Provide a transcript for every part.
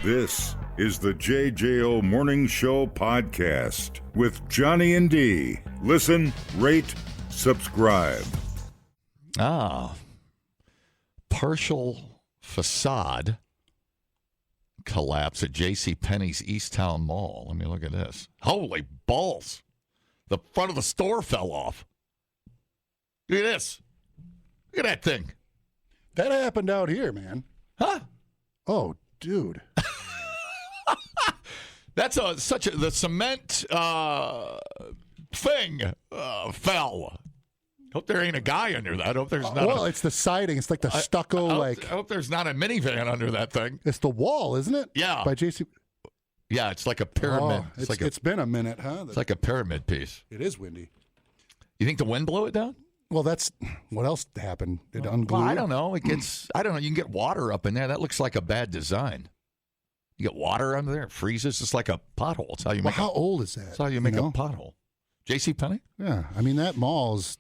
This is the JJO Morning Show podcast with Johnny and D. Listen, rate, subscribe. Partial facade collapse at JCPenney's Easttown Mall. Let me look at this. Holy balls. The front of the store fell off. Look at this. Look at that thing. That happened out here, man. Huh? Oh, dude. That's the cement thing fell. Hope there ain't a guy under that. Hope there's not. Well, it's the siding. It's like the stucco. I hope there's not a minivan under that thing. It's the wall, isn't it? Yeah. By JC. Yeah, it's like a pyramid. Oh, it's been a minute, huh? It's like a pyramid piece. It is windy. You think the wind blew it down? Well, that's what else happened. It unglued. Well, I don't know. It gets. I don't know. You can get water up in there. That looks like a bad design. You get water under there, it freezes. It's like a pothole. It's how you make. How old is that? That's how you make a pothole. JCPenney? Yeah, I mean that mall is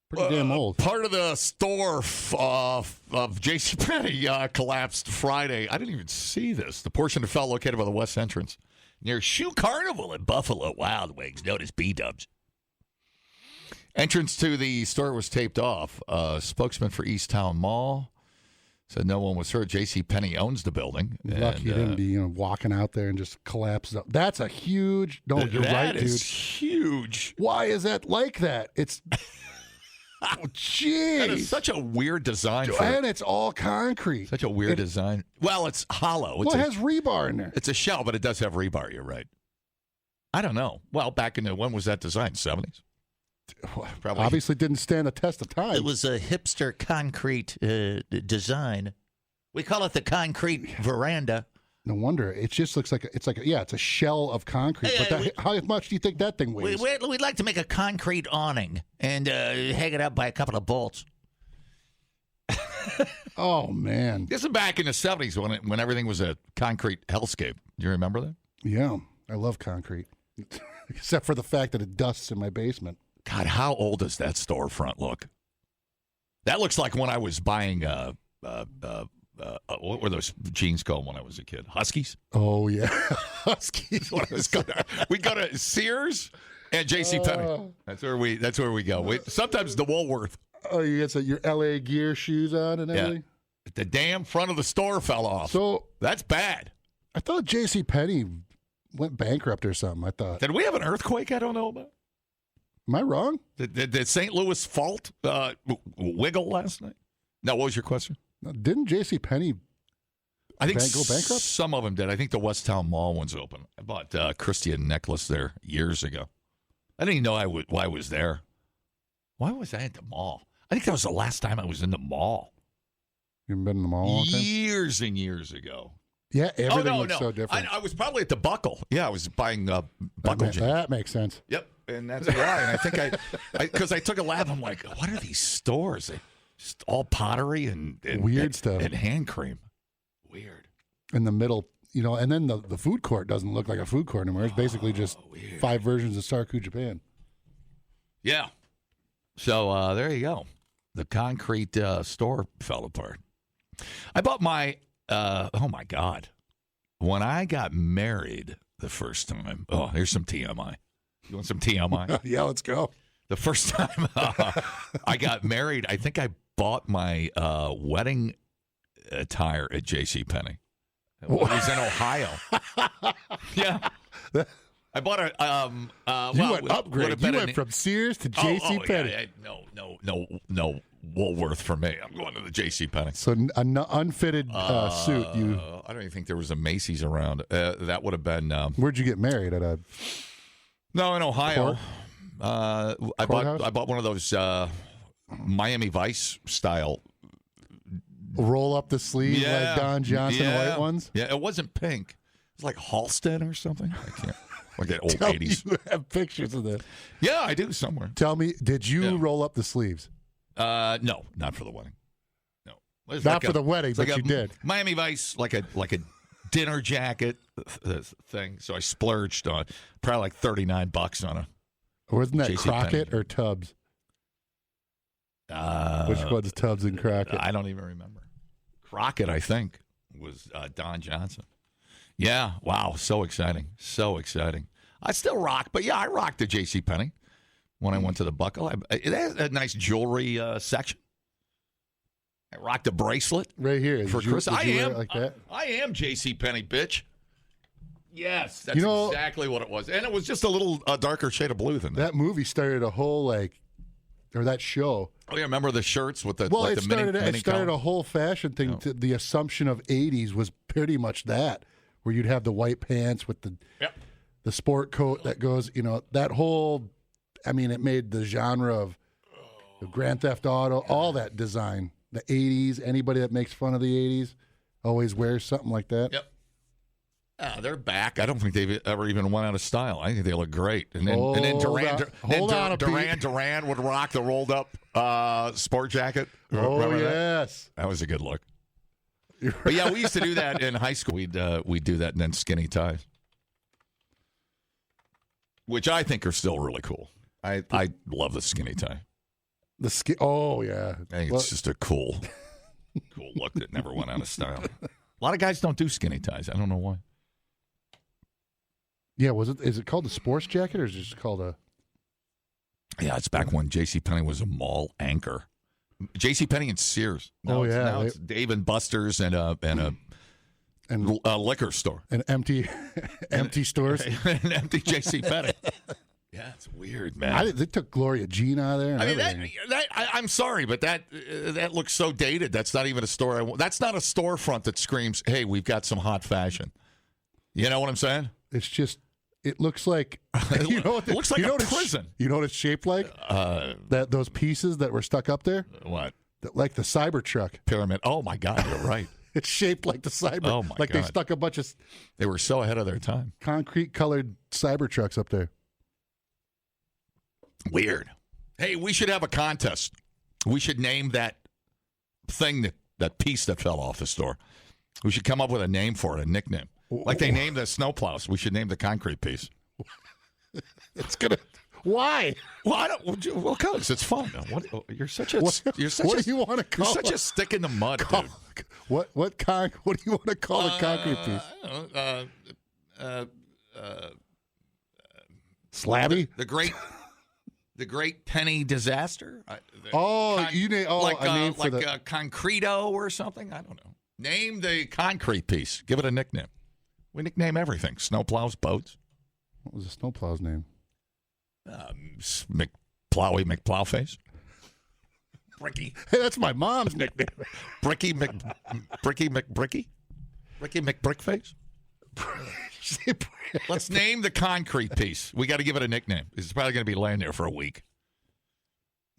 pretty damn old. Part of the store of JCPenney collapsed Friday. I didn't even see this. The portion that fell located by the west entrance near Shoe Carnival at Buffalo Wild Wings, known as B-Dubs. Entrance to the store was taped off. Spokesman for Easttown Mall said no one was hurt. JCPenney owns the building. Lucky you didn't be walking out there and just collapse up. That's a huge. No, you're right, dude. That is huge. Why is that like that? It's. Oh, jeez. That is such a weird design. And it's all concrete. Such a weird design. Well, it's hollow. It has rebar in there. It's a shell, but it does have rebar. You're right. I don't know. Well, back in when was that design? 70s? Probably. Obviously didn't stand the test of time. It was a hipster concrete design. We call it the concrete veranda. No wonder. It just looks like it's a shell of concrete. But how much do you think that thing weighs? We'd like to make a concrete awning and hang it up by a couple of bolts. Oh, man. This is back in the 70s when everything was a concrete hellscape. Do you remember that? Yeah. I love concrete. Except for the fact that it dusts in my basement. God, how old does that storefront look? That looks like when I was buying, what were those jeans called when I was a kid? Huskies? Oh, yeah. Huskies. We go to Sears and JCPenney. That's where we go. Sometimes the Woolworth. Oh, you got your LA Gear shoes on and everything? Yeah. The damn front of the store fell off. So that's bad. I thought JCPenney went bankrupt or something. I thought. Did we have an earthquake I don't know about? Am I wrong? Did St. Louis fault wiggle last night? No, what was your question? Didn't JCPenney go bankrupt? Some of them did. I think the Westtown Mall one's open. I bought a Christian necklace there years ago. I didn't even know why I was there. Why was I at the mall? I think that was the last time I was in the mall. You haven't been in the mall all the time? Years and years ago. Yeah, everything looks so different. I was probably at the Buckle. Yeah, I was buying Buckle jeans. That makes sense. Yep, and that's why. And I think because I took a lap, I'm like, what are these stores? Just all pottery and weird stuff and hand cream. Weird. In the middle, and then the food court doesn't look like a food court anymore. It's basically just weird. 5 versions of Sarku Japan. Yeah. So there you go. The concrete store fell apart. I bought my. Oh my God. When I got married the first time, here's some TMI. You want some TMI? Yeah, let's go. The first time I got married, I think I bought my wedding attire at JCPenney. It was in Ohio. Yeah. I bought you went upgrade. You went from Sears to JCPenney. No Woolworth for me. I'm going to the JCPenney. So an unfitted suit. I don't even think there was a Macy's around. That would have been. Where'd you get married at? No, in Ohio. I Courthouse? bought one of those Miami Vice style. Roll up the sleeve like Don Johnson white ones. Yeah, it wasn't pink. It was like Halston or something. I can't. Like that old Tell 80s. Me you have pictures of this. Yeah, I do somewhere. Tell me, did you roll up the sleeves? No, not for the wedding. No, not for the wedding, but you did. Miami Vice, like a dinner jacket thing. So I splurged on probably like $39 on a. Wasn't that Crockett or Tubbs? Which one's Tubbs and Crockett? I don't even remember. Crockett, I think. was Don Johnson. Yeah, wow, so exciting. So exciting. I still rock, but yeah, I rocked the JCPenney when I went to the Buckle. It has a nice jewelry section. I rocked a bracelet right here for Chris. I am like that. I am JCPenney, bitch. Yes, that's exactly what it was, and it was just a little darker shade of blue than that. That movie started a whole or that show. Oh, yeah, remember the shirts with the it started mini a whole fashion thing. Oh. The assumption of '80s was pretty much that, where you'd have the white pants with the sport coat that goes. That whole. I mean, it made the genre of Grand Theft Auto, all that design. The '80s. Anybody that makes fun of the '80s always wears something like that. Yep. They're back. I don't think they've ever even went out of style. I think they look great. And then Duran would rock the rolled up sport jacket. Remember yes, that was a good look. But yeah, we used to do that in high school. We'd do that, and then skinny ties, which I think are still really cool. I love the skinny tie. Oh yeah, I think it's just a cool look that never went out of style. A lot of guys don't do skinny ties. I don't know why. Yeah, is it called the sports jacket or is it just called a? Yeah, it's back when JCPenney was a mall anchor. JCPenney and Sears. Now it's Dave and Buster's and a liquor store. And empty stores. An empty JCPenney. Yeah, it's weird, man. They took Gloria Jean out of there. I'm sorry, but that looks so dated. That's not even a store. That's not a storefront that screams, "Hey, we've got some hot fashion." You know what I'm saying? It's just. It looks like it looks like a prison. You know what it's shaped like? Those pieces that were stuck up there. What? Like the Cybertruck pyramid. Oh my God, you're right. It's shaped like the Cyber. Oh my God! They stuck a bunch of. They were so ahead of their time. Concrete colored Cybertrucks up there. Weird. Hey, we should have a contest. We should name that thing that piece that fell off the store. We should come up with a name for it, a nickname. Like they named the snowplows. We should name the concrete piece. It's gonna. Why? Well, I don't. Well, because it's fun. You're such a. What do you want to call? You're such a stick in the mud, dude. What do you want to call the concrete piece? Slabby. The Great Penny Disaster. A name for a Concreto or something. I don't know. Name the concrete piece. Give it a nickname. We nickname everything. Snowplows, boats. What was the snowplow's name? McPlowface. Bricky. Hey, that's my mom's nickname. Bricky McBricky. Bricky McBrickface. Let's name the concrete piece. We got to give it a nickname. It's probably going to be laying there for a week.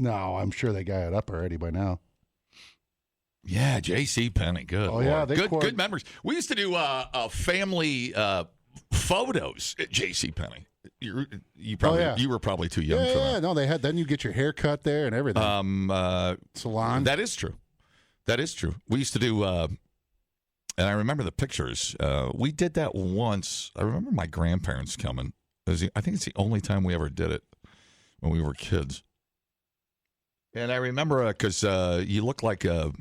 No, I'm sure they got it up already by now. Yeah, JCPenney. Good. Oh, yeah. Good memories. We used to do family photos at JCPenney. You were probably too young for that. Yeah, no, they had. Then you get your hair cut there and everything. Salon. That is true. We used to do, and I remember the pictures. We did that once. I remember my grandparents coming. I think it's the only time we ever did it when we were kids. And I remember because you look like a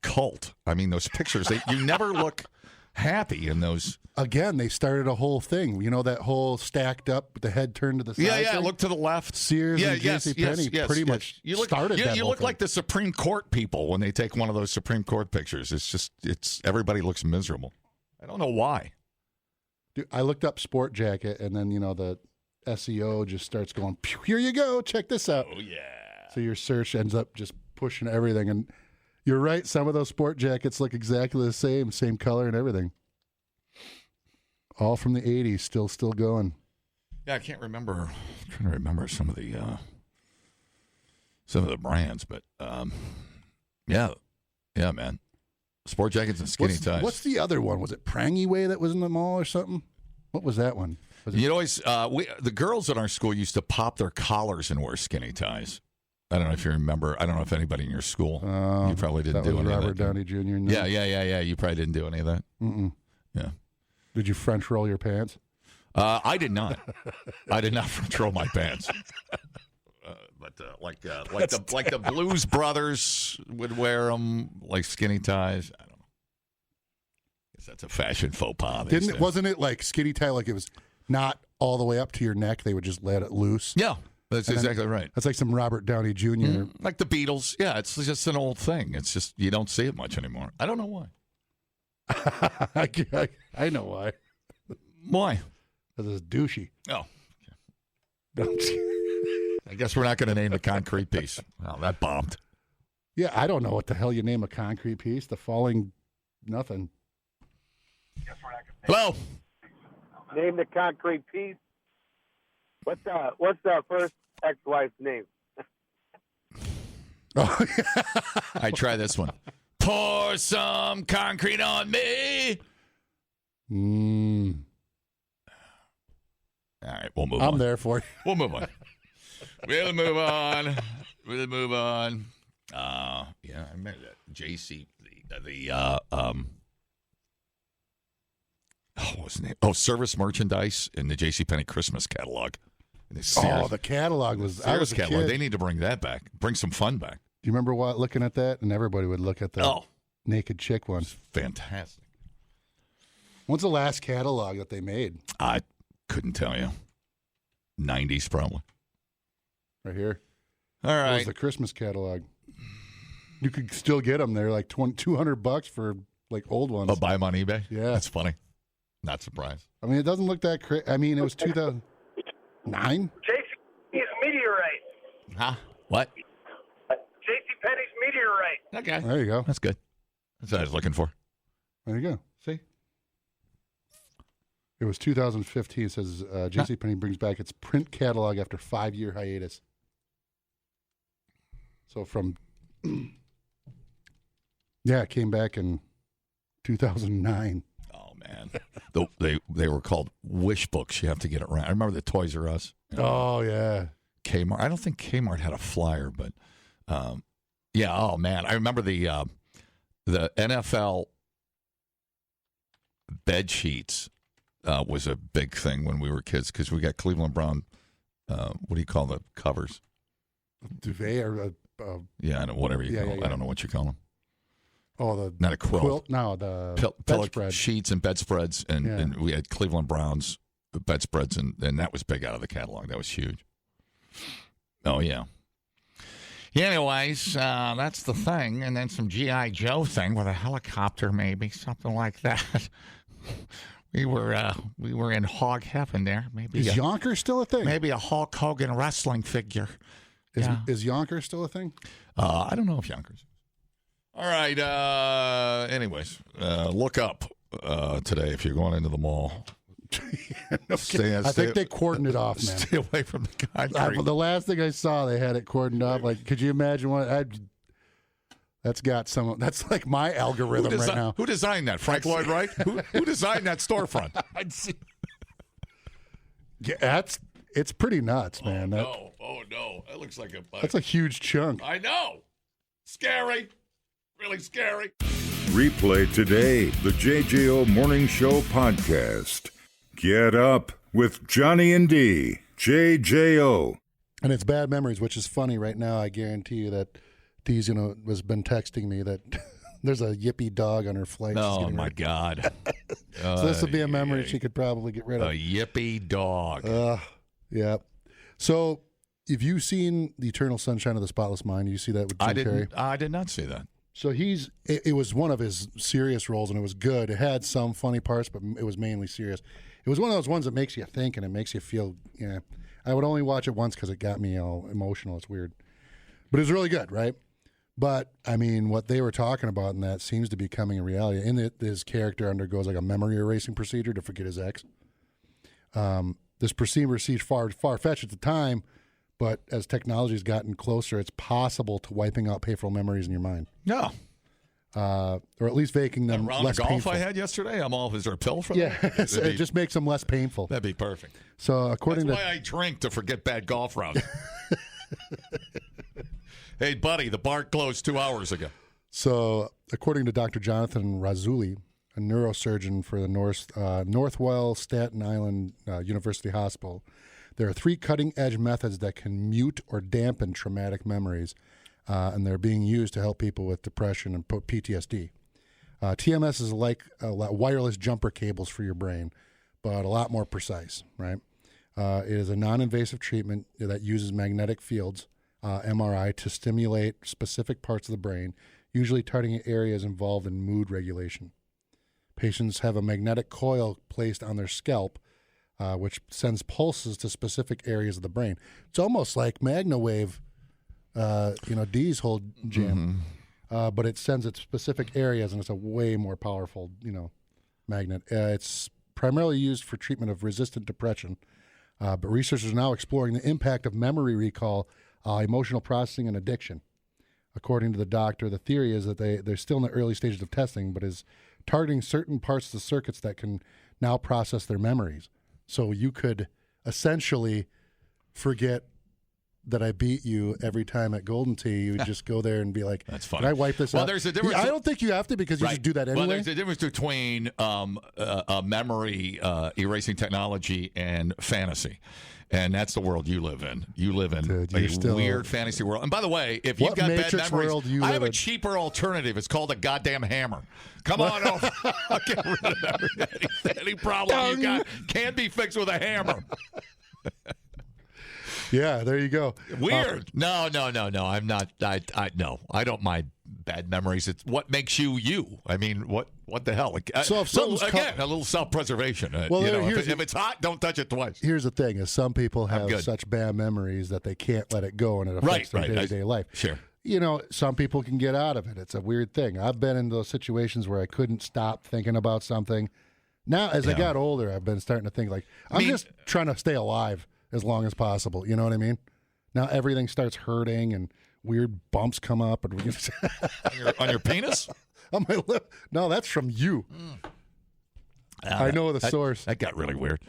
cult. I mean, those pictures. You never look happy in those. Again, they started a whole thing. You know that whole stacked up, the head turned to the side. Yeah. Look to the left. Sears and JCPenney pretty much started that. You look like the Supreme Court people when they take one of those Supreme Court pictures. It's everybody looks miserable. I don't know why. Dude, I looked up sport jacket, and then the SEO just starts going. Here you go. Check this out. Oh yeah. So your search ends up just pushing everything. And you're right, some of those sport jackets look exactly the same color and everything. All from the 80s, still going. Yeah, I can't remember. I'm trying to remember some of the brands, but yeah, man. Sport jackets and skinny ties. What's the other one? Was it Prangy Way that was in the mall or something? What was that one? The girls in our school used to pop their collars and wear skinny ties. I don't know if you remember. I don't know if anybody in your school. You probably didn't do any of that. Robert Downey Jr. No. Yeah. You probably didn't do any of that. Mm-mm. Yeah. Did you French roll your pants? I did not. I did not French roll my pants. But like the Blues Brothers would wear them like skinny ties. I don't know. That's a fashion faux pas. Wasn't it like skinny tie? Like it was not all the way up to your neck. They would just let it loose. Yeah, that's exactly right. That's like some Robert Downey Jr. Like the Beatles. Yeah, it's just an old thing. It's just you don't see it much anymore. I don't know why. I know why. Why? Because it's douchey. Oh. I guess we're not going to name the concrete piece. Oh, that bombed. Yeah, I don't know what the hell you name a concrete piece. The falling nothing. Hello. Name the concrete piece. What's the first ex-wife's name? Oh, I try this one. Pour some concrete on me. All right, we'll move on. I'm there for you. We'll move on. We'll move on. We'll move on. Yeah, I remember that. JC, what was his name? Oh, Service Merchandise in the JCPenney Christmas catalog. The catalog was. I was a catalog. kid. They need to bring that back. Bring some fun back. Do you remember looking at that? And everybody would look at the naked chick one. Fantastic. When's the last catalog that they made? I couldn't tell you. 90s probably. Right here. All It right. was the Christmas catalog. You could still get them. They're like $200 for like old ones. Oh, buy them on eBay? Yeah. That's funny. Not surprised. I mean, it doesn't look that crazy. I mean, it was 2009. JCPenney's Meteorite. Huh? What? JCPenney's Meteorite. Okay. There you go. That's good. That's what I was looking for. There you go. See? It was 2015. It says JCPenney brings back its print catalog after 5-year hiatus. So from... yeah, it came back in 2009. Oh, man. They were called wish books. You have to get it right. I remember the Toys R Us. Oh, yeah. Kmart. I don't think Kmart had a flyer, but yeah. Oh man, I remember the NFL bed sheets was a big thing when we were kids because we got Cleveland Brown. What do you call the covers? Duvet or yeah, I know, whatever you call them. yeah. I don't know what you call them. oh, Not a quilt. No, the Pillow bedspread. sheets and bedspreads, and we had Cleveland Browns bedspreads, and that was big out of the catalog. That was huge. Oh yeah. Anyways, that's the thing, and then some G.I. Joe thing with a helicopter, maybe something like that. We were in hog heaven there. Maybe Is Yonkers still a thing? Maybe a Hulk Hogan wrestling figure. Is Yonkers still a thing? I don't know if Yonkers. All right. Anyways, look up today if you're going into the mall. I think they cordoned it off, man. Stay away from the concrete. The last thing I saw, they had it cordoned off. Like, could you imagine what? That's like my algorithm right now. Who designed that? Frank Lloyd Wright? Who designed that storefront? I'd see. Yeah, it's pretty nuts, man. Oh no! That looks like that's a huge chunk. I know. Scary. Really scary. Replay today the JJO Morning Show podcast. Get up with Johnny and D. JJO. And it's bad memories, which is funny right now. I guarantee you that Dee's has been texting me that there's a yippy dog on her flight. Oh my God. So this would be a memory she could probably get rid of. A yippy dog. Yeah. So have you seen The Eternal Sunshine of the Spotless Mind? You see that with Jim Carrey? I did not see that. So it was one of his serious roles, and it was good. It had some funny parts, but it was mainly serious. It was one of those ones that makes you think and it makes you feel, yeah. I would only watch it once because it got me all emotional. It's weird. But it was really good, right? But, I mean, what they were talking about in that seems to be becoming a reality. In it, his character undergoes like a memory erasing procedure to forget his ex. This procedure seemed far-fetched at the time, but as technology has gotten closer, it's possible to wiping out painful memories in your mind. No. Or at least making them round less of golf painful. I had yesterday, I'm off. Is there a pill for Yeah, that? it just makes them less painful. That'd be perfect. So according That's to why I drink to forget bad golf rounds. Hey, buddy, the bar closed 2 hours ago. So according to Dr. Jonathan Razzulli, a neurosurgeon for the Northwell Staten Island University Hospital, there are 3 cutting-edge methods that can mute or dampen traumatic memories, and they're being used to help people with depression and PTSD. TMS is like wireless jumper cables for your brain, but a lot more precise, right? It is a non-invasive treatment that uses magnetic fields, MRI, to stimulate specific parts of the brain, usually targeting areas involved in mood regulation. Patients have a magnetic coil placed on their scalp, which sends pulses to specific areas of the brain. It's almost like MagnaWave, Dee's whole jam, but it sends it to specific areas, and it's a way more powerful, magnet. It's primarily used for treatment of resistant depression, but researchers are now exploring the impact of memory recall, emotional processing, and addiction. According to the doctor, the theory is that they're still in the early stages of testing, but is targeting certain parts of the circuits that can now process their memories. So you could essentially forget that I beat you every time at Golden Tee. You would just go there and be like, "That's funny. Can I wipe this out?" There's a difference. I don't think you have to, because you just do that anyway. Well, there's a difference between memory erasing technology and fantasy. And that's the world you live in. You live in a weird fantasy world. And by the way, if you've got bad memories, I have a cheaper alternative. It's called a goddamn hammer. Come on over. I'll get rid of any problem you got. Can be fixed with a hammer. Yeah, there you go. Weird. No. I'm not. No. I don't mind bad memories. It's what makes you you. I mean, what the hell? So if a little self-preservation. Well, if it's hot, don't touch it twice. Here's the thing: is some people have such bad memories that they can't let it go, and it affects their day-to-day life. Sure. Some people can get out of it. It's a weird thing. I've been in those situations where I couldn't stop thinking about something. Now, as I got older, I've been starting to think like, I'm just trying to stay alive as long as possible. You know what I mean? Now everything starts hurting and weird bumps come up. And on your penis? On my lip. No, that's from you. I know the source. That got really weird.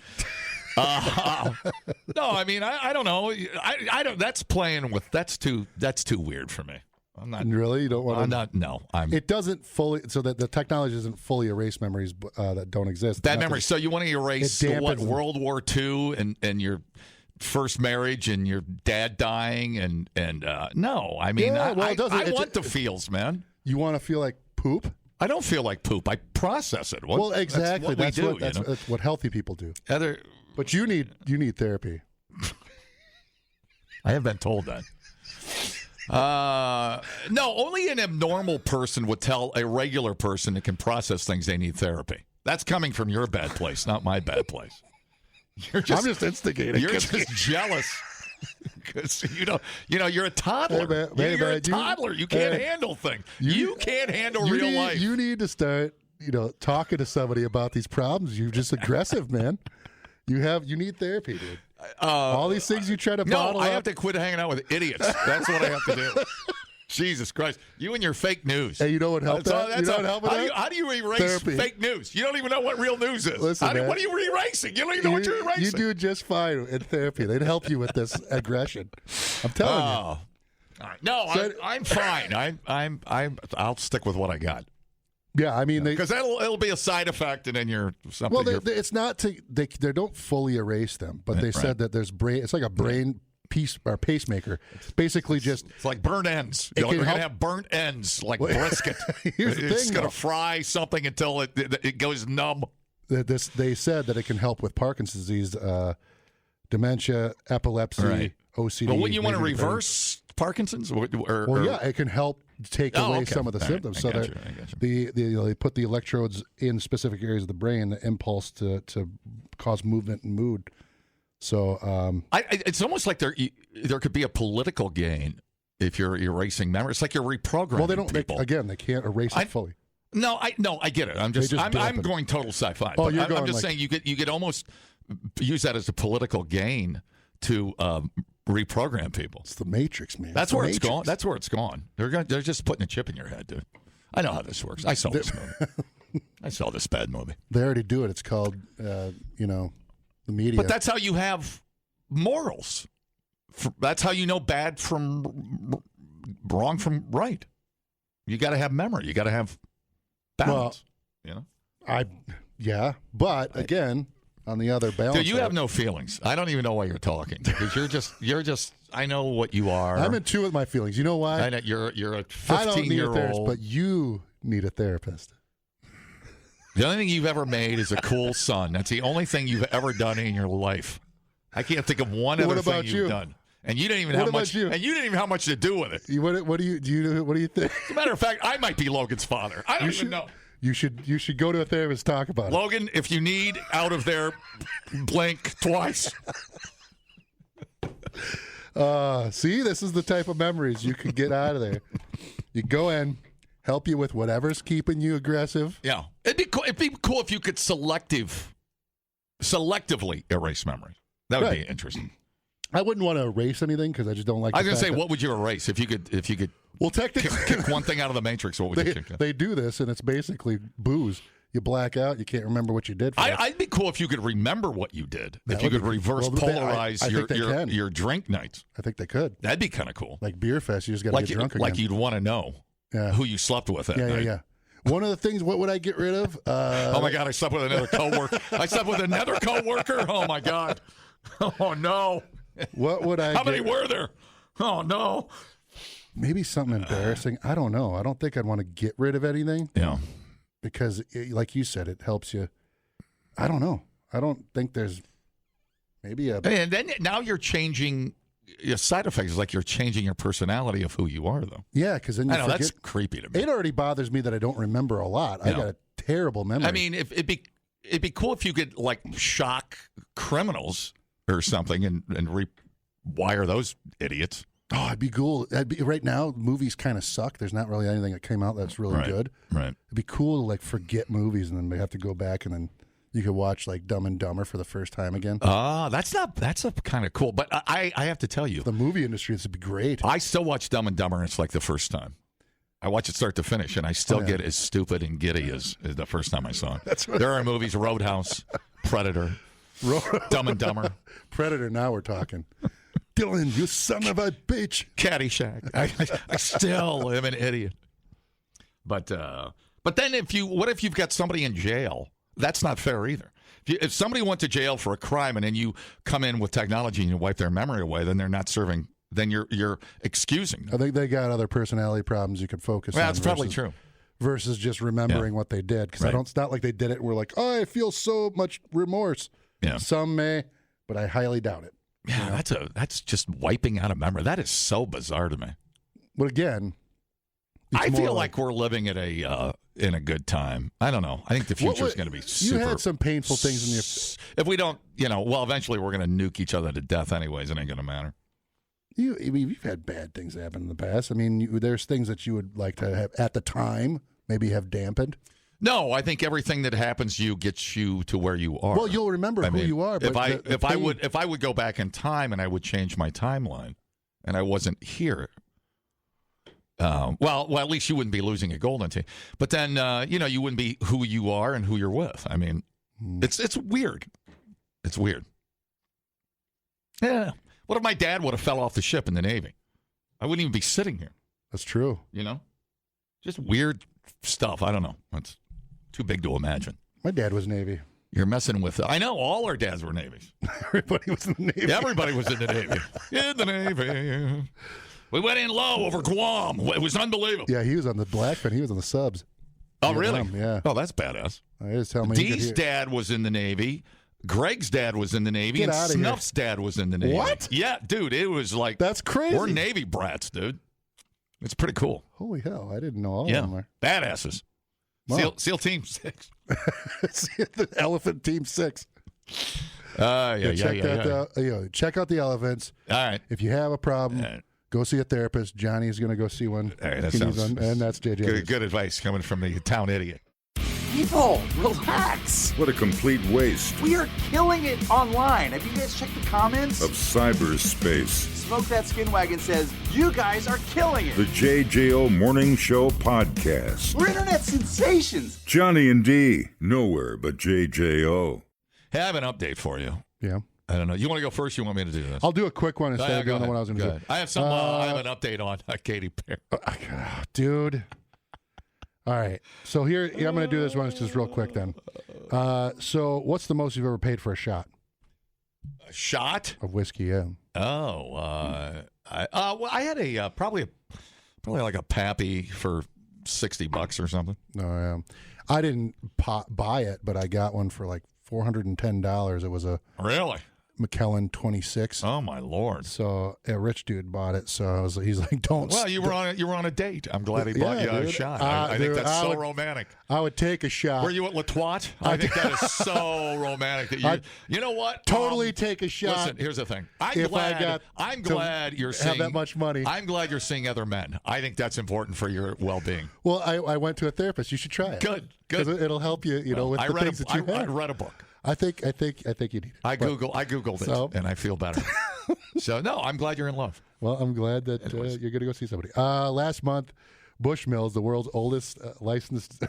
No, I mean, I don't know. I don't. That's playing with. That's too weird for me. I'm not really. You don't want to. I'm not. No, It doesn't fully. So that the technology doesn't fully erase memories that don't exist. Bad memories. So you want to erase World War II and your first marriage and your dad dying and no. I mean, I want the feels, man. You want to feel like poop? I don't feel like poop. I process it. Well, exactly. That's what healthy people do. But you need therapy. I have been told that. No, only an abnormal person would tell a regular person that can process things they need therapy. That's coming from your bad place, not my bad place. I'm just instigating. You're just jealous because you're a toddler. You're a toddler. You can't handle things. You can't handle real life. You need to start, talking to somebody about these problems. You're just aggressive, man. You need therapy, dude. All these things you try to bottle up. I have to quit hanging out with idiots. That's what I have to do. Jesus Christ. You and your fake news. Hey, you know what helped that? How do you erase fake news? You don't even know what real news is. Listen, what are you erasing? You don't even know what you're erasing. You do just fine in therapy. They'd help you with this aggression. I'm telling you. All right. No, I'm fine. I'll stick with what I got. Yeah, I mean, because it'll be a side effect, and then you're something. Well, it's not they don't fully erase them, but they said that there's brain. It's like a brain piece or pacemaker. Basically, it's like burnt ends. You're going to have burnt ends like brisket. Here's the thing, it's going to fry something until it goes numb. They said that it can help with Parkinson's disease, dementia, epilepsy, OCD. But wouldn't you want to reverse Parkinson's? Yeah, it can help take away some of the symptoms. So that they put the electrodes in specific areas of the brain, the impulse to cause movement and mood. So it's almost like there could be a political gain if you're erasing memory. It's like you're reprogramming. Well, they don't. People. They can't erase it fully. No, I get it. I'm going total sci-fi. Oh, I'm just saying you could almost use that as a political gain to reprogram people. It's the Matrix, man. That's where it's gone. That's where it's gone. They're just putting a chip in your head, dude. I know how this works. I saw this movie. I saw this bad movie. They already do it. It's called, the media. But that's how you have morals. That's how you know bad from wrong from right. You got to have memory. You got to have balance. But again, on the other balance, dude, you have no feelings. I don't even know why you're talking because you're just. I know what you are. I'm in tune with my feelings. You know why? I know you're a 15-year-old. I don't need a therapist, but you need a therapist. The only thing you've ever made is a cool son. That's the only thing you've ever done in your life. I can't think of one other thing you've done. And you didn't even have much. And you didn't even have much to do with it. What do you think? As a matter of fact, I might be Logan's father. I don't even know. You should go to a therapist, talk about it. Logan, if you need out of there, blink twice. See, this is the type of memories you could get out of there. You go in, help you with whatever's keeping you aggressive. Yeah, it'd be cool if you could selectively erase memories. That would be interesting. I wouldn't want to erase anything because I just don't like. I was going to say, what would you erase if you could? Well, technically, kick one thing out of the Matrix. What would you kick? They do this, and it's basically booze. You black out. You can't remember what you did. I'd be cool if you could remember what you did. If you could reverse polarize your drink nights. I think they could. That'd be kind of cool. Like beer fest, you just got to get drunk again. Like you'd want to know who you slept with that night. Yeah. One of the things, what would I get rid of? Oh my God, I slept with another coworker. Oh my God. Oh no. What would I? How many were there? Oh no. Maybe something embarrassing. I don't know. I don't think I'd want to get rid of anything. Yeah. Because, like you said, it helps you. I don't know. I don't think there's maybe a. And then now you're changing. Your side effects is like you're changing your personality of who you are, though. Yeah, because then you forget. That's creepy to me. It already bothers me that I don't remember a lot. I got a terrible memory. I mean, if it'd be cool if you could like shock criminals or something and rewire those idiots. Oh, it'd be cool. Right now, movies kind of suck. There's not really anything that came out that's really good. Right. It'd be cool to like forget movies and then they have to go back and then you could watch like Dumb and Dumber for the first time again. That's a kind of cool. But I have to tell you, the movie industry, this would be great. I still watch Dumb and Dumber and it's like the first time. I watch it start to finish and I still get as stupid and giddy as the first time I saw it. There are movies, Roadhouse, Predator, Dumb and Dumber. Predator, now we're talking. Dylan, you son of a bitch. Caddyshack. I still am an idiot. But then what if you've got somebody in jail? That's not fair either. If somebody went to jail for a crime and then you come in with technology and you wipe their memory away, then they're not serving. Then you're excusing them. I think they got other personality problems you could focus on. That's probably true. Versus just remembering what they did. Because it's not like they did it and we're like, oh, I feel so much remorse. Yeah. Some may, but I highly doubt it. Yeah, that's just wiping out a memory. That is so bizarre to me. But again, I feel like we're living at in a good time. I don't know. I think the future is going to be super. You had some painful things in your. If we don't, eventually we're going to nuke each other to death anyways. It ain't going to matter. You've had bad things happen in the past. I mean, there's things that you would like to have at the time, maybe have dampened. No, I think everything that happens to you gets you to where you are. Well, you'll remember who you are. But if I would go back in time and I would change my timeline, and I wasn't here, well, at least you wouldn't be losing a golden tee. But then, you wouldn't be who you are and who you're with. I mean, it's weird. It's weird. Yeah. What if my dad would have fell off the ship in the Navy? I wouldn't even be sitting here. That's true. Just weird stuff. I don't know. It's too big to imagine. My dad was Navy. You're messing with. I know all our dads were Navies. Everybody was in the Navy. Everybody was in the Navy. In the Navy. We went in low over Guam. It was unbelievable. Yeah, he was on the Blackfin. He was on the subs. Oh, really? Yeah. Oh, that's badass. Dee's dad was in the Navy. Greg's dad was in the Navy. And Snuff's dad was in the Navy. What? Yeah, dude. It was like. That's crazy. We're Navy brats, dude. It's pretty cool. Holy hell. I didn't know all of them were. Badasses. Wow. SEAL Team 6. The Elephant Team 6. Check out the elephants. All right. If you have a problem, go see a therapist. Johnny's going to go see one. All right, that sounds and that's JJ. Good advice coming from the town idiot. People, relax. What a complete waste We are killing it online. Have you guys checked the comments? of cyberspace. Smoke That Skin Wagon says, you guys are killing it. The JJO Morning Show Podcast. We're internet sensations. Johnny and D, nowhere but JJO. Hey, I have an update for you. Yeah. I don't know. You want to go first? You want me to do this? I'll do a quick one instead of doing the one I was going to do. I have some. I have an update on Katy Perry. Dude. All right. So here, I'm going to do this one just real quick then. So what's the most you've ever paid for a shot? A shot of whiskey? Yeah. Oh, I had probably like a Pappy for $60 or something. Oh, yeah. I didn't buy it, but I got one for like $410. It was a Really? McKellen 26. Oh my Lord! So a rich dude bought it. So he's like, "Don't." Well, you were on a date. I'm glad he bought you a shot. I think that's so romantic. I would take a shot. Were you at Latoit? I think that is so romantic. That you know what? Totally take a shot. Listen, here's the thing. I'm glad you're seeing have that much money. I'm glad you're seeing other men. I think that's important for your well-being. Well, I went to a therapist. You should try it. Good. It'll help you. You know, with the things that you have. I read a book. I think you need it. I googled it, and I feel better. So no, I'm glad you're in love. Well, I'm glad that you're going to go see somebody. Last month, Bushmills, the world's oldest licensed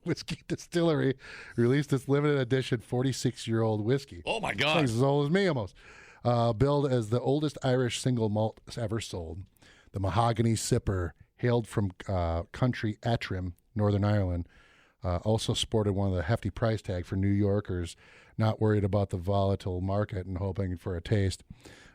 whiskey distillery, released its limited edition 46-year-old whiskey. Oh my God! It's as old as me almost. Billed as the oldest Irish single malt ever sold, the Mahogany Sipper, hailed from country Antrim, Northern Ireland, also sported one of the hefty price tag for New Yorkers not worried about the volatile market and hoping for a taste.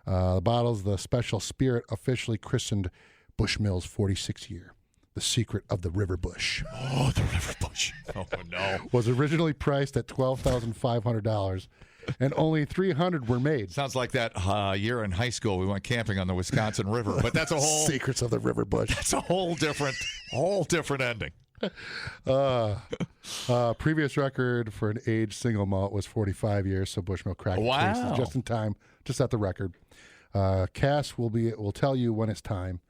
The bottle's the special spirit officially christened Bushmills 46 year. The secret of the River Bush. Oh, the River Bush. Oh, no. Was originally priced at $12,500, and only 300 were made. Sounds like that year in high school we went camping on the Wisconsin River, but that's a whole... Secrets of the River Bush. That's a whole different ending. Previous record for an aged single malt was 45 years, so Bushmill cracked it just in time, just at the record. Cass will tell you when it's time,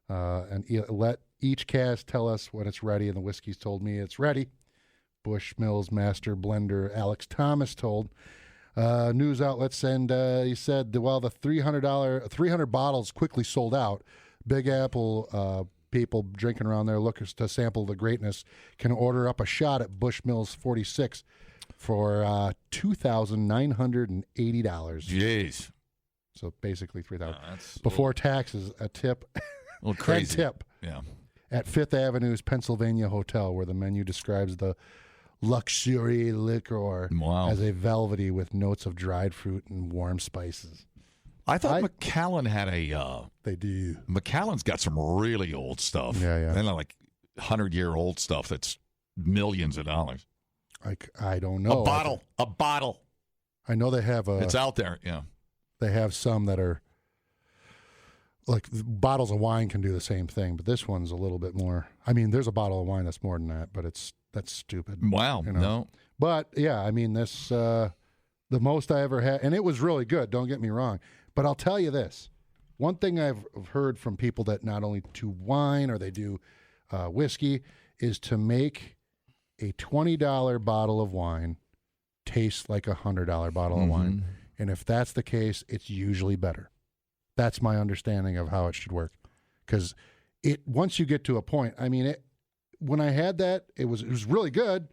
and let each cask tell us when it's ready, and the whiskey's told me it's ready. Bushmill's master blender Alex Thomas told news outlets, and he said that while the $300 bottles quickly sold out, Big Apple people drinking around there looking to sample the greatness can order up a shot at Bushmills 46 for $2,980. Jeez. So basically $3,000 before taxes. A tip, a little crazy. Yeah. At Fifth Avenue's Pennsylvania Hotel, where the menu describes the luxury liquor as a velvety with notes of dried fruit and warm spices. I thought Macallan had a... they do. Macallan's got some really old stuff. Yeah. And like 100-year-old stuff that's millions of dollars. I don't know. A bottle. I know they have It's out there, yeah. They have some that are... Like, bottles of wine can do the same thing, but this one's a little bit more... I mean, there's a bottle of wine that's more than that, but that's stupid. Wow, you know? No. But, yeah, I mean, this... the most I ever had... And it was really good, don't get me wrong. But I'll tell you this. One thing I've heard from people that not only do wine or they do whiskey is to make a $20 bottle of wine taste like a $100 bottle of wine. And if that's the case, it's usually better. That's my understanding of how it should work. Because once you get to a point, I mean, when I had that, it was really good,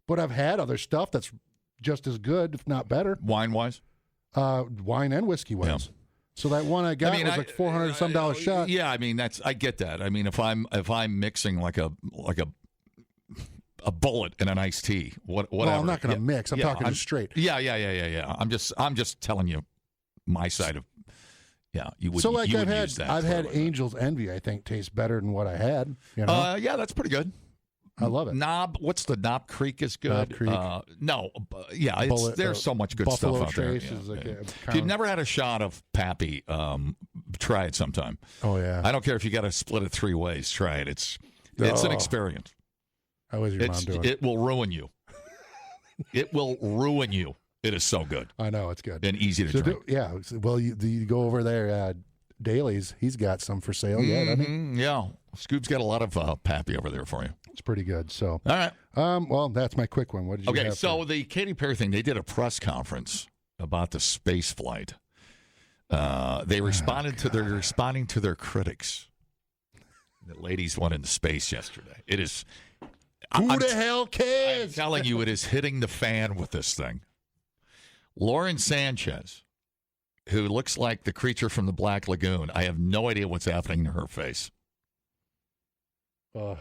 but I've had other stuff that's just as good, if not better. Wine-wise? Wine and whiskey wise. Yeah. So that one I got was like $400 some shot. Yeah, I mean I get that. I mean if I'm mixing like a bullet in an iced tea, whatever. Well, I'm not going to mix. I'm talking just straight. Yeah. I'm just telling you my side of. Yeah, you would. So like I've had Angel's Envy. I think tastes better than what I had. You know? Yeah, that's pretty good. I love it. What's the Knob Creek is good. Knob Creek. There's so much good Buffalo stuff out Trace there. Is like if you've never had a shot of Pappy, try it sometime. Oh yeah. I don't care if you got to split it 3 ways. Try it. It's an experience. How is your mom doing? It will ruin you. It will ruin you. It is so good. I know it's good and easy to drink. Well, you go over there. Daly's, he's got some for sale yet, hasn't he? Yeah. Scoop's got a lot of Pappy over there for you. It's pretty good. So, all right. Well, that's my quick one. What did you have? Okay, so the Katy Perry thing, they did a press conference about the space flight. They're responding to their critics. The ladies went into space yesterday. It is. Who the hell cares? I'm telling you, it is hitting the fan with this thing. Lauren Sanchez, who looks like the creature from the Black Lagoon. I have no idea what's happening to her face. You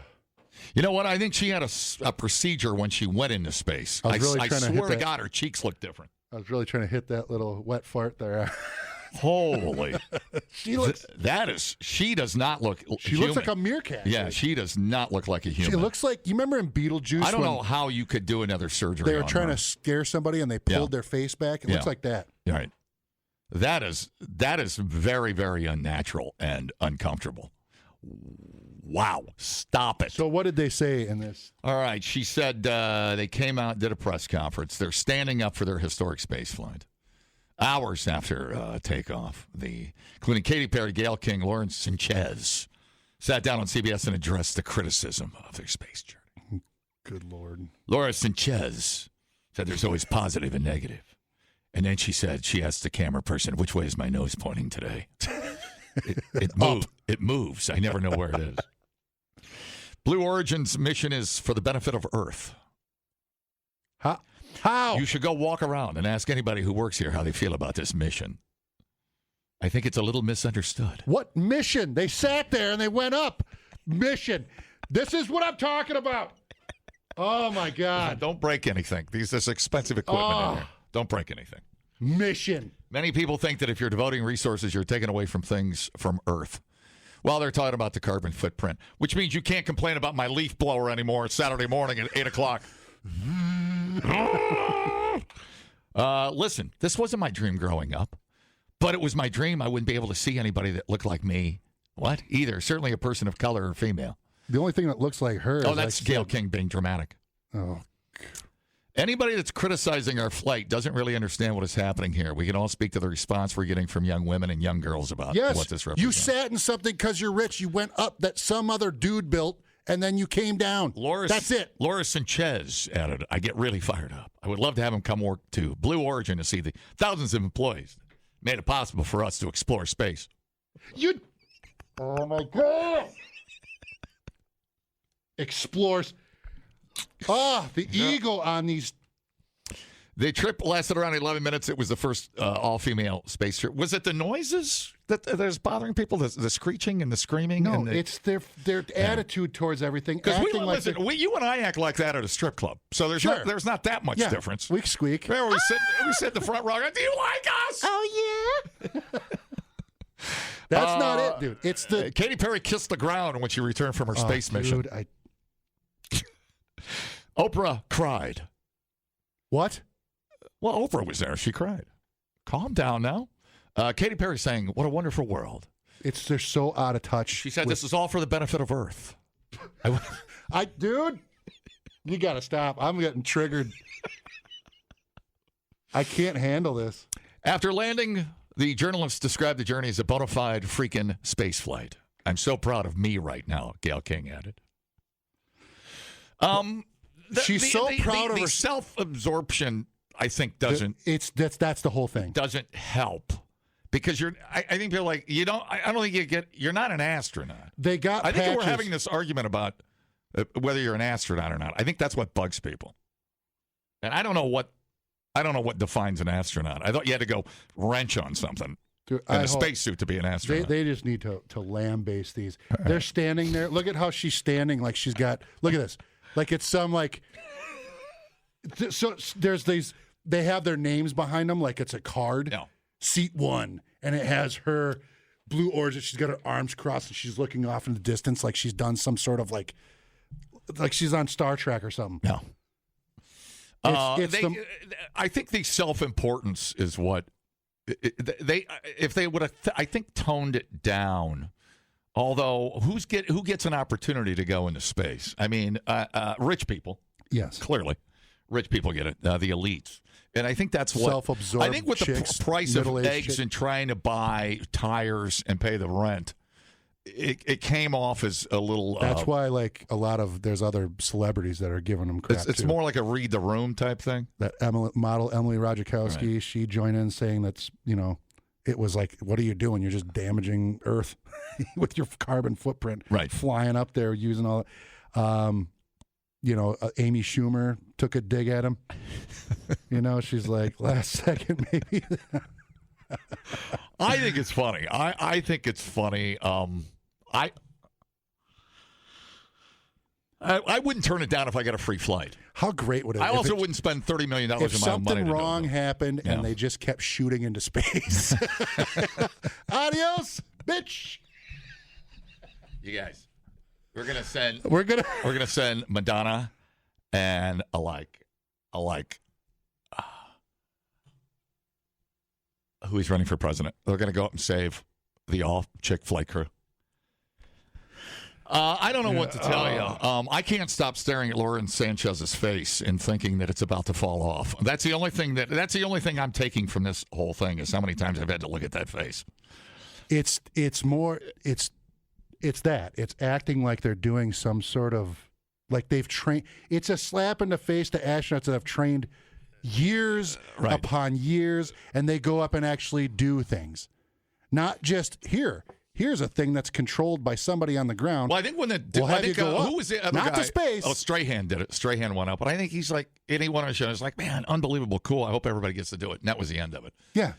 know what? I think she had a procedure when she went into space. I swear to God, her cheeks look different. I was really trying to hit that little wet fart there. Holy. She looks. She does not look She human. looks like a meerkat. Yeah, she does not look like a human. She looks like, you remember in Beetlejuice? I don't when know how you could do another surgery. they were on trying her. to scare somebody and they pulled their face back. It looks like that. Right. That is very, very unnatural and uncomfortable. Wow. Stop it. So what did they say in this? All right. She said they came out, did a press conference. They're standing up for their historic space flight. Hours after takeoff, including Katy Perry, Gayle King, Lawrence Sanchez, sat down on CBS and addressed the criticism of their space journey. Good Lord. Laura Sanchez said there's always positive and negative. And then she said, she asked the camera person, which way is my nose pointing today? It moves. I never know where it is. Blue Origin's mission is for the benefit of Earth. How? You should go walk around and ask anybody who works here how they feel about this mission. I think it's a little misunderstood. What mission? They sat there and they went up. Mission. This is what I'm talking about. Oh, my God. Don't break anything. There's expensive equipment in here. Don't break anything. Mission. Many people think that if you're devoting resources, you're taking away from things from Earth. Well, they're talking about the carbon footprint, which means you can't complain about my leaf blower anymore. It's Saturday morning at 8 o'clock. Listen, this wasn't my dream growing up, but it was my dream I wouldn't be able to see anybody that looked like me. What? Either. Certainly a person of color or female. The only thing that looks like her is... Oh, that's Gayle King being dramatic. Oh, Anybody that's criticizing our flight doesn't really understand what is happening here. We can all speak to the response we're getting from young women and young girls about what this represents. You sat in something because you're rich. You went up that some other dude built, and then you came down. That's it. Laura Sanchez added, I get really fired up. I would love to have him come work to Blue Origin to see the thousands of employees that made it possible for us to explore space. Oh, my God. Explores. The ego on these. The trip lasted around 11 minutes. It was the first all-female space trip. Was it the noises that's bothering people, the screeching and the screaming? No, and it's their attitude towards everything. Because you and I act like that at a strip club, so there's not that much difference. We squeak. Remember, we sit in the front row. Do you like us? Oh yeah. That's not it, dude. It's the Katy Perry kissed the ground when she returned from her space mission. Dude, Oprah cried. What? Well, Oprah was there. She cried. Calm down now. Katy Perry saying, "What a wonderful world." They're so out of touch. She said, "This is all for the benefit of Earth." Dude, you got to stop. I'm getting triggered. I can't handle this. After landing, the journalists described the journey as a bona fide freaking space flight. I'm so proud of me right now, Gayle King added. She's so proud of her self-absorption. I think doesn't. That's the whole thing. Doesn't help because I think people are like you don't. I don't think you're not an astronaut. They got. I think we're having this argument about whether you're an astronaut or not. I think that's what bugs people. And I don't know what defines an astronaut. I thought you had to go wrench on something. Dude, in a spacesuit to be an astronaut. They just need to lambaste these. They're standing there. Look at how she's standing like she's got. Look at this. Like it's some like. So there's these. They have their names behind them like it's a card. No. Seat 1, and it has her Blue Origin. She's got her arms crossed and she's looking off in the distance like she's done some sort of like she's on Star Trek or something. No. I think the self-importance is what if they would have I think toned it down. Although who gets an opportunity to go into space? I mean, rich people. Yes, clearly, rich people get it. The elites, and I think that's what self-absorbed. I think with chicks, the price of eggs chicks. and trying to buy tires and pay the rent. It came off as a little. That's why, like a lot of there's other celebrities that are giving them crap. It's too. more like a read the room type thing. That model Emily Ratajkowski, right. She joined in saying that's it was like, what are you doing? You're just damaging Earth with your carbon footprint. Right, flying up there using all. Amy Schumer took a dig at him. She's like, last second maybe. I think it's funny. I think it's funny. I wouldn't turn it down if I got a free flight. How great would it? I also wouldn't spend $30 million in my if own money. something to wrong happened and they just kept shooting into space. Adios, bitch. You guys, we're gonna send Madonna and who he's running for president. They're gonna go up and save the all-chick flight crew. I don't know what to tell you. I can't stop staring at Lauren Sanchez's face and thinking that it's about to fall off. That's the only thing I'm taking from this whole thing is how many times I've had to look at that face. It's acting like they're doing some sort of, like they've trained. It's a slap in the face to astronauts that have trained years upon years, and they go up and actually do things. Not just here's a thing that's controlled by somebody on the ground. Well, I think when who was the other not guy? to space. Oh, Strahan did it. Strahan went up, but I think he's like, and he went on a show. It's like, man, unbelievable, cool. I hope everybody gets to do it. And that was the end of it. Yeah.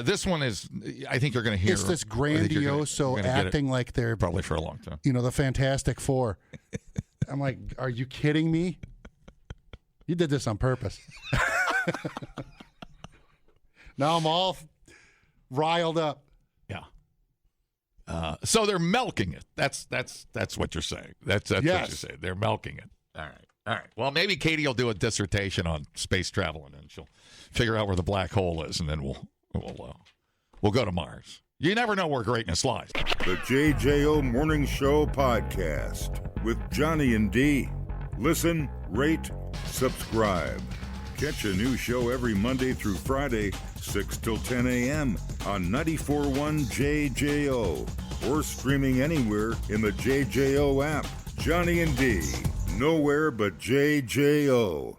This one is, I think you're going to hear. It's this grandioso acting like they're probably for a long time. The Fantastic Four. I'm like, are you kidding me? You did this on purpose. Now I'm all riled up. Yeah. So they're milking it. That's what you're saying. That's what you're saying. They're milking it. All right. Well, maybe Katy will do a dissertation on space travel, and then she'll figure out where the black hole is, and then we'll go to Mars. You never know where greatness lies. The JJO Morning Show podcast with Johnny and D. Listen, rate, subscribe. Catch a new show every Monday through Friday, 6 till 10 a.m. on 94.1 JJO or streaming anywhere in the JJO app. Johnny and D, nowhere but JJO.